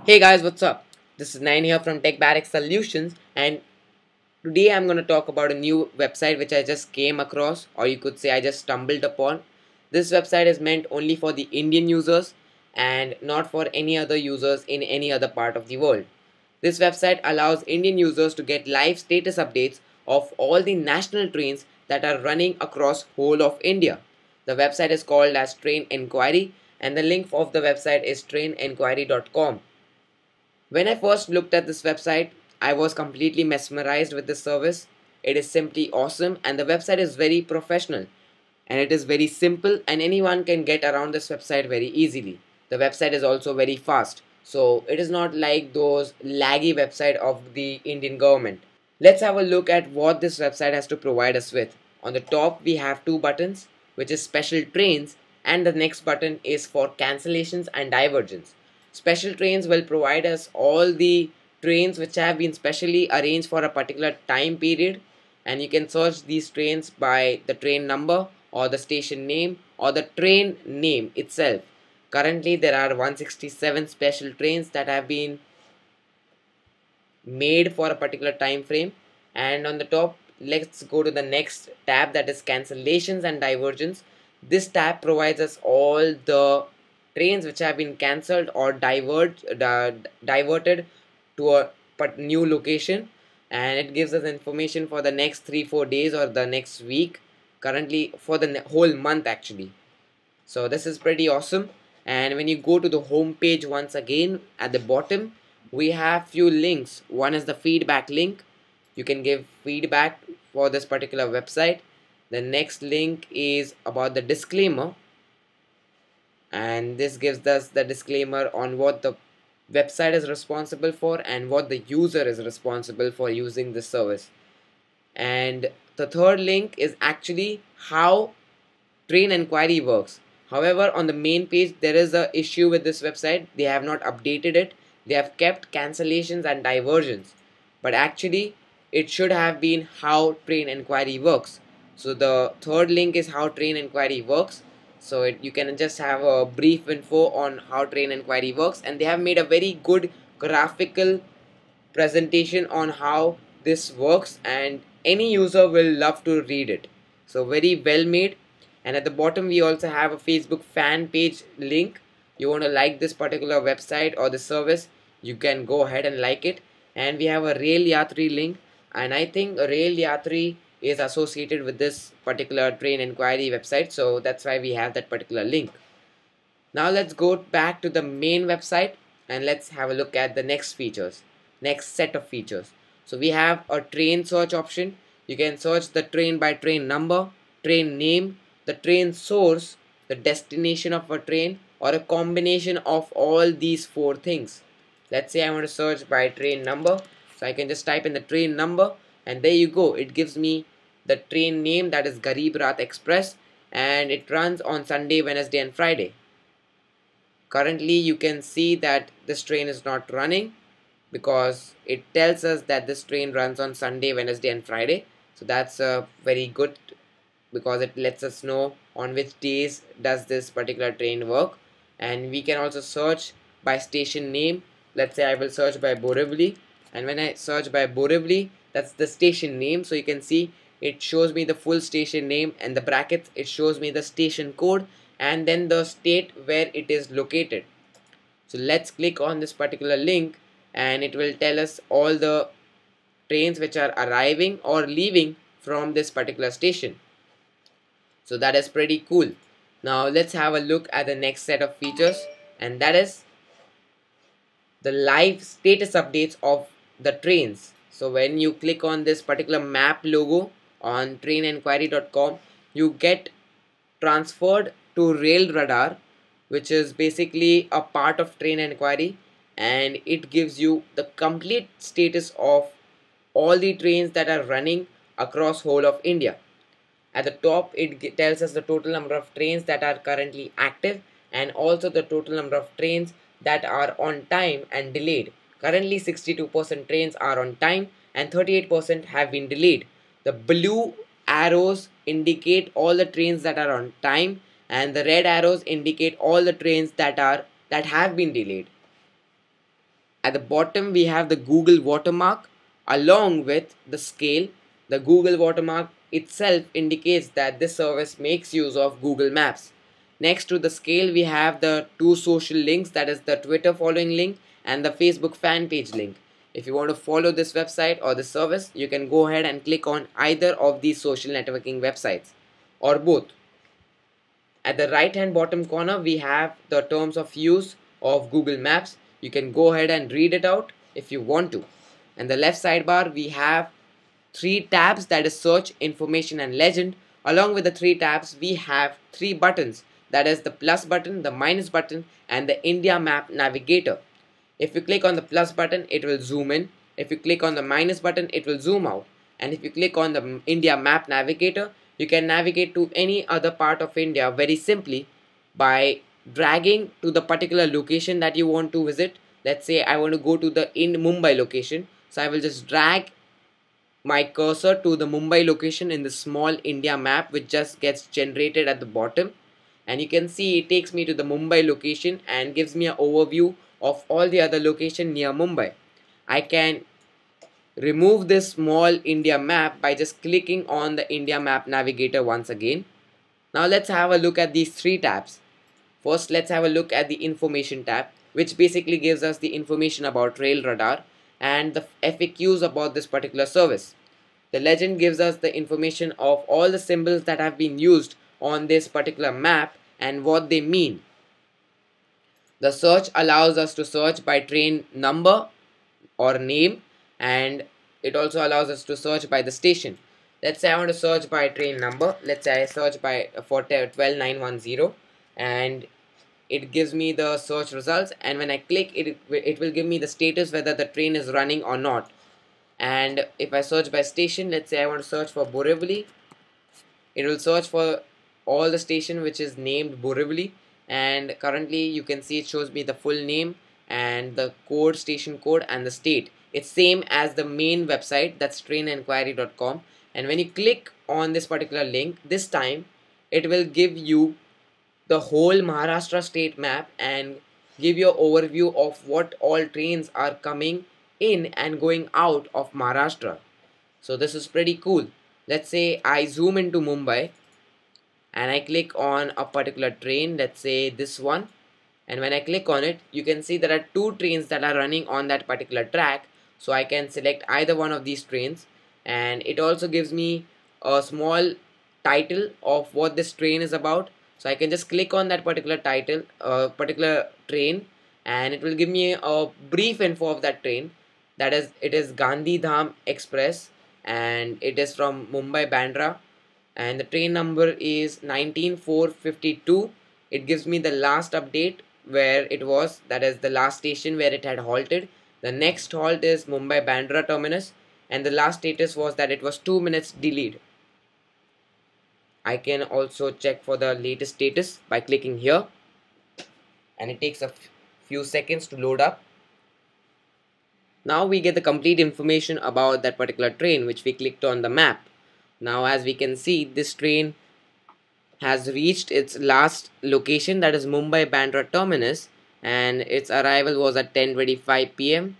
Hey guys, what's up? This is Nain here from Barrack Solutions, and today I'm going to talk about a new website which I just came across, or you could say I just stumbled upon. This website is meant only for the Indian users and not for any other users in any other part of the world. This website allows Indian users to get live status updates of all the national trains that are running across whole of India. The website is called as Train Enquiry, and the link of the website is trainenquiry.com. When I first looked at this website, I was completely mesmerized with this service. It is simply awesome, and the website is very professional, and it is very simple, and anyone can get around this website very easily. The website is also very fast, so it is not like those laggy website of the Indian government. Let's have a look at what this website has to provide us with. On the top we have two buttons, which is special trains, and the next button is for cancellations and diversions. Special trains will provide us all the trains which have been specially arranged for a particular time period, and you can search these trains by the train number or the station name or the train name itself. Currently there are 167 special trains that have been made for a particular time frame. And on the top, let's go to the next tab, that is cancellations and diversions. This tab provides us all the trains which have been cancelled or diverted to a new location, and it gives us information for the next 3-4 days or the next week, currently for the whole month actually. So this is pretty awesome. And when you go to the home page, once again at the bottom we have few links. One is the feedback link. You can give feedback for this particular website. The next link is about the disclaimer, and this gives us the disclaimer on what the website is responsible for and what the user is responsible for using this service. And the third link is actually how Train Enquiry works. However, on the main page there is a issue with this website. They have not updated it. They have kept cancellations and diversions, but actually it should have been how Train Enquiry works. So the third link is how Train Enquiry works. So you can just have a brief info on how Train Enquiry works, and they have made a very good graphical presentation on how this works, and any user will love to read it. So very well made. And at the bottom we also have a Facebook fan page link. You want to like this particular website or the service, you can go ahead and like it. And we have a Rail Yatri link, and I think Rail Yatri is associated with this particular Train Enquiry website, so that's why we have that particular link. Now let's go back to the main website and let's have a look at the next set of features. So we have a train search option. You can search the train by train number, train name, the train source, the destination of a train, or a combination of all these four things. Let's say I want to search by train number, so I can just type in the train number, and there you go, it gives me the train name, that is Garib Rath Express, and it runs on Sunday, Wednesday and Friday. Currently you can see that this train is not running because it tells us that this train runs on Sunday, Wednesday and Friday. So that's very good, because it lets us know on which days does this particular train work. And we can also search by station name. Let's say I will search by Borivali, and when I search by Borivali, that's the station name. So you can see it shows me the full station name, and the brackets it shows me the station code and then the state where it is located. So let's click on this particular link, and it will tell us all the trains which are arriving or leaving from this particular station. So that is pretty cool. Now let's have a look at the next set of features, and that is the live status updates of the trains. So when you click on this particular map logo on trainenquiry.com, you get transferred to Rail Radar, which is basically a part of Train Enquiry, and it gives you the complete status of all the trains that are running across whole of India. At the top it tells us the total number of trains that are currently active, and also the total number of trains that are on time and delayed. Currently 62% trains are on time and 38% have been delayed. The blue arrows indicate all the trains that are on time, and the red arrows indicate all the trains that have been delayed. At the bottom we have the Google watermark along with the scale. The Google watermark itself indicates that this service makes use of Google Maps. Next to the scale we have the two social links, that is the Twitter following link and the Facebook fan page link. If you want to follow this website or this service, you can go ahead and click on either of these social networking websites or both. At the right hand bottom corner we have the terms of use of Google Maps. You can go ahead and read it out if you want to. And the left sidebar we have three tabs, that is search, information and legend. Along with the three tabs we have three buttons, that is the plus button, the minus button and the India map navigator. If you click on the plus button it will zoom in. If you click on the minus button it will zoom out. And if you click on the India map navigator, you can navigate to any other part of India very simply by dragging to the particular location that you want to visit. Let's say I want to go to the Mumbai location, so I will just drag my cursor to the Mumbai location in the small India map which just gets generated at the bottom, and you can see it takes me to the Mumbai location and gives me an overview of all the other locations near Mumbai. I can remove this small India map by just clicking on the India map navigator once again. Now let's have a look at these three tabs. First, let's have a look at the information tab, which basically gives us the information about rail radar and the FAQs about this particular service. The legend gives us the information of all the symbols that have been used on this particular map and what they mean. The search allows us to search by train number or name, and it also allows us to search by the station. Let's say I want to search by train number. Let's say I search by for 12910 and it gives me the search results, and when I click it will give me the status whether the train is running or not. And if I search by station, let's say I want to search for Borivali, it will search for all the station which is named Borivali, and currently you can see it shows me the full name and the code, station code and the state. It's same as the main website, that's trainenquiry.com. and when you click on this particular link, this time it will give you the whole Maharashtra state map and give you an overview of what all trains are coming in and going out of Maharashtra. So this is pretty cool. Let's say I zoom into Mumbai and I click on a particular train, let's say this one, and when I click on it you can see there are two trains that are running on that particular track, so I can select either one of these trains. And it also gives me a small title of what this train is about, so I can just click on that particular title, particular train, and it will give me a brief info of that train. That is, it is Gandhi Dham Express and it is from Mumbai Bandra, and the train number is 19452. It gives me the last update where it was, that is the last station where it had halted. The next halt is Mumbai Bandra terminus, and the last status was that it was 2 minutes delayed. I can also check for the latest status by clicking here, and it takes a few seconds to load up. Now we get the complete information about that particular train which we clicked on the map. Now as we can see, this train has reached its last location, that is Mumbai Bandra terminus, and its arrival was at 10:25 p.m.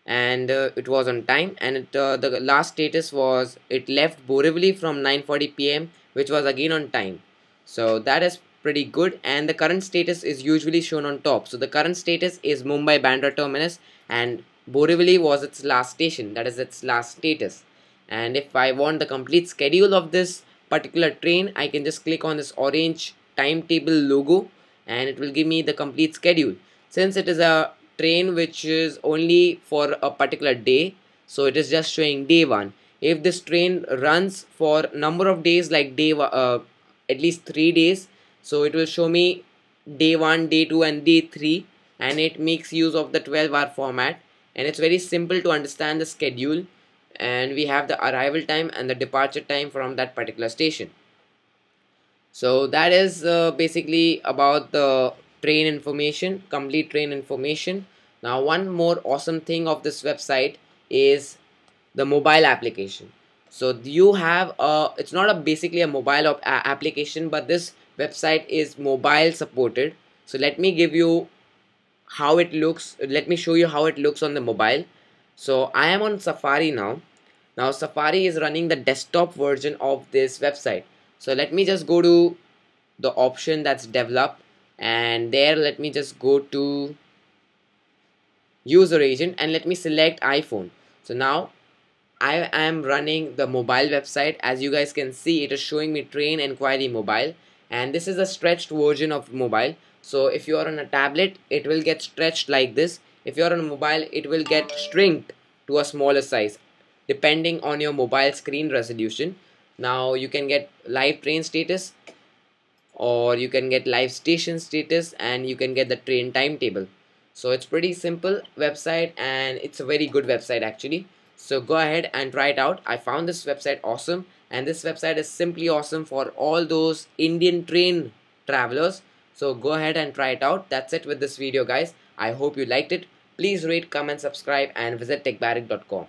and it was on time, and the last status was it left Borivali from 9:40 p.m. which was again on time. So that is pretty good, and the current status is usually shown on top. So the current status is Mumbai Bandra terminus and Borivali was its last station, that is its last status. And if I want the complete schedule of this particular train, I can just click on this orange timetable logo and it will give me the complete schedule. Since it is a train which is only for a particular day, so it is just showing day 1. If this train runs for number of days, like at least 3 days, so it will show me day 1, day 2 and day 3, and it makes use of the 12-hour format, and it's very simple to understand the schedule. And we have the arrival time and the departure time from that particular station. So that is basically about the train information, complete train information. Now one more awesome thing of this website is the mobile application. So you have it's not basically a mobile application, but this website is mobile supported. So let me give you how it looks. Let me show you how it looks on the mobile. So I am on Safari now. Now Safari is running the desktop version of this website. So let me just go to the option that's develop, and there let me just go to user agent and let me select iPhone. So now I am running the mobile website. As you guys can see, it is showing me train enquiry mobile, and this is a stretched version of mobile. So if you are on a tablet, it will get stretched like this. If you are on a mobile, it will get shrinked to a smaller size depending on your mobile screen resolution. Now you can get live train status, or you can get live station status, and you can get the train timetable. So it's pretty simple website, and it's a very good website actually. So go ahead and try it out. I found this website awesome, and this website is simply awesome for all those Indian train travelers. So go ahead and try it out. That's it with this video, guys. I hope you liked it. Please rate, comment, subscribe, and visit techbarrack.com.